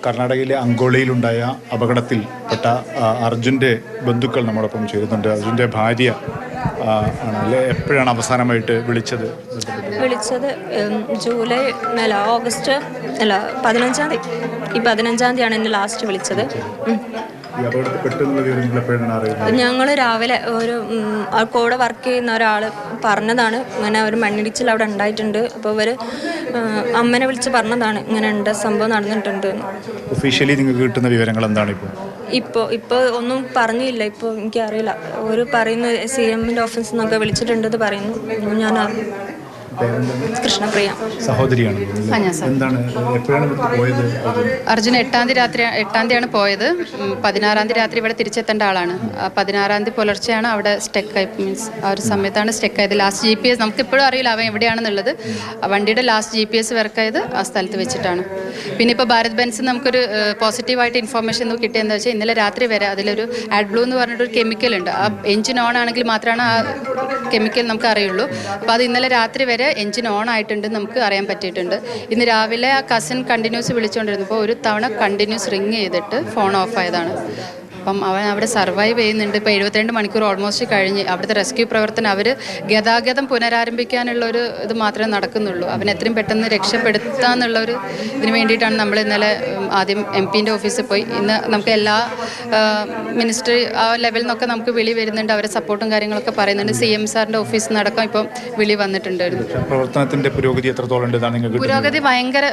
കർണാടകയിലെ അങ്കോളയിലുണ്ടായ അപകടത്തിൽപ്പെട്ട അർജുൻ്റെ ബന്ധുക്കൾ നമ്മോടൊപ്പം ചേരുന്നുണ്ട്. അർജുൻ്റെ ഭാര്യ ആണല്ലേ. എപ്പോഴാണ് അവസാനമായിട്ട് വിളിച്ചത്? ജൂലൈ ഓഗസ്റ്റ് 15-ാം തീയതി. ഈ 15-ാം തീയതിയാണ് എന്നെ ലാസ്റ്റ് വിളിച്ചത്. ഞങ്ങൾ രാവിലെ കൂടെ വർക്ക് ചെയ്യുന്ന ഒരാൾ പറഞ്ഞതാണ്, ഇങ്ങനെ ഒരു മണ്ണിടിച്ചിൽ അവിടെ ഉണ്ടായിട്ടുണ്ട്. അപ്പോൾ അവർ അമ്മനെ വിളിച്ച് പറഞ്ഞതാണ് ഇങ്ങനെ ഉണ്ട്, സംഭവം നടന്നിട്ടുണ്ട്. ഒഫീഷ്യലി നിങ്ങൾക്ക് കിട്ടുന്ന വിവരങ്ങൾ എന്താണ്? ഇപ്പോൾ ഒന്നും പറഞ്ഞില്ല. ഇപ്പോൾ എനിക്കറിയില്ല. ഒരു പറയുന്നു CM-ൻ്റെ ഓഫീസിൽ നിന്നൊക്കെ വിളിച്ചിട്ടുണ്ടെന്ന് പറയുന്നു. ഞാൻ കൃഷ്ണപ്രിയ സഹോദരിയാണ്. അർജുൻ 8-ാം തീയതിയാണ് പോയത്. 16-ാം തീയതി രാത്രി ഇവിടെ തിരിച്ചെത്തേണ്ട ആളാണ്. 16-ാം തീയതി പുലർച്ചെയാണ് അവിടെ സ്റ്റെക്കായി, മീൻസ് ആ ഒരു സമയത്താണ് സ്റ്റെക്കായത്. ലാസ്റ്റ് GPS നമുക്കിപ്പോഴും അറിയില്ല അവൻ എവിടെയാണെന്നുള്ളത്. വണ്ടിയുടെ ലാസ്റ്റ് GPS വർക്കായത് ആ സ്ഥലത്ത് വെച്ചിട്ടാണ്. പിന്നെ ഇപ്പോൾ ഭാരത് ബെൻസ് നമുക്കൊരു പോസിറ്റീവായിട്ട് ഇൻഫോർമേഷൻ കിട്ടിയെന്ന് വെച്ചാൽ ഇന്നലെ രാത്രി വരെ അതിലൊരു AdBlue എന്ന് പറഞ്ഞിട്ടൊരു കെമിക്കൽ ഉണ്ട്. ആ എഞ്ചിൻ ഓൺ ആണെങ്കിൽ മാത്രമാണ് ആ കെമിക്കൽ നമുക്ക് അറിയുള്ളൂ. അപ്പോൾ അത് ഇന്നലെ രാത്രി വരെ എഞ്ചിൻ ഓൺ ആയിട്ടുണ്ട് നമുക്ക് അറിയാൻ പറ്റിയിട്ടുണ്ട്. ഇന്ന് രാവിലെ ആ കസിൻ കണ്ടിന്യൂസ് വിളിച്ചുകൊണ്ടിരുന്നപ്പോൾ ഒരു തവണ കണ്ടിന്യൂസ് റിങ് ചെയ്തിട്ട് ഫോൺ ഓഫ് ആയതാണ്. അപ്പം അവൻ അവിടെ സർവൈവ് ചെയ്യുന്നുണ്ട്. ഇപ്പോൾ 72 മണിക്കൂർ ഓൾമോസ്റ്റ് കഴിഞ്ഞ്. അവിടുത്തെ റെസ്ക്യൂ പ്രവർത്തനം അവർ ഗതാഗതം പുനരാരംഭിക്കാനുള്ളൊരു ഇത് മാത്രമേ നടക്കുന്നുള്ളൂ. അവൻ എത്രയും പെട്ടെന്ന് രക്ഷപ്പെടുത്താന്നുള്ളൊരു ഇതിന് വേണ്ടിയിട്ടാണ് നമ്മൾ ഇന്നലെ ആദ്യം MP-ൻ്റെ ഓഫീസിൽ പോയി. ഇന്ന് നമുക്ക് എല്ലാ മിനിസ്റ്ററി ആ ലെവലിൽ നിന്നൊക്കെ നമുക്ക് വിളി വരുന്നുണ്ട്. അവരെ സപ്പോർട്ടും കാര്യങ്ങളൊക്കെ പറയുന്നുണ്ട്. CM സാറിൻ്റെ ഓഫീസിൽ നിന്നടക്കം ഇപ്പം വിളി വന്നിട്ടുണ്ടായിരുന്നു. പ്രവർത്തനത്തിൻ്റെ പുരോഗതി എത്രത്തോളം ഉണ്ട്? പുരോഗതി ഭയങ്കര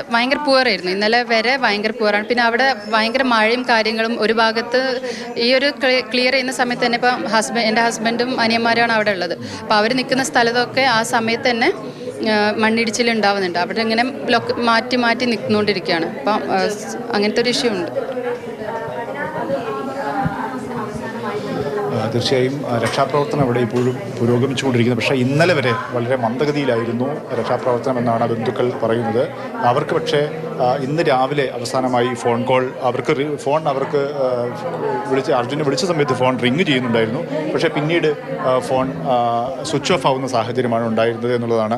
പുവറായിരുന്നു. ഇന്നലെ വരെ ഭയങ്കര പുവറാണ്. പിന്നെ അവിടെ ഭയങ്കര മഴയും കാര്യങ്ങളും. ഒരു ഭാഗത്ത് ഈ ഒരു ക്ലിയർ ചെയ്യുന്ന സമയത്ത് തന്നെ ഇപ്പം എൻ്റെ ഹസ്ബൻഡും അനിയന്മാരാണ് അവിടെ ഉള്ളത്. അപ്പോൾ അവർ നിൽക്കുന്ന സ്ഥലത്തൊക്കെ ആ സമയത്ത് തന്നെ മണ്ണിടിച്ചിലുണ്ടാവുന്നുണ്ട്. അവിടെ ഇങ്ങനെ മാറ്റി നിൽക്കുന്നുകൊണ്ടിരിക്കുകയാണ്. അപ്പം അങ്ങനത്തെ ഒരു ഇഷ്യൂ ഉണ്ട്. തീർച്ചയായും രക്ഷാപ്രവർത്തനം ഇവിടെ ഇപ്പോഴും പുരോഗമിച്ചുകൊണ്ടിരിക്കുന്നത്. പക്ഷേ ഇന്നലെ വരെ വളരെ മന്ദഗതിയിലായിരുന്നു രക്ഷാപ്രവർത്തനം എന്നാണ് ബന്ധുക്കൾ പറയുന്നത്. അവർക്ക് പക്ഷേ ഇന്ന് രാവിലെ അവസാനമായി ഫോൺ കോൾ അവർക്ക് അർജുനെ വിളിച്ച സമയത്ത് ഫോൺ റിങ് ചെയ്യുന്നുണ്ടായിരുന്നു. പക്ഷേ പിന്നീട് ഫോൺ സ്വിച്ച് ഓഫ് ആവുന്ന സാഹചര്യമാണ് ഉണ്ടായിരുന്നത് എന്നുള്ളതാണ്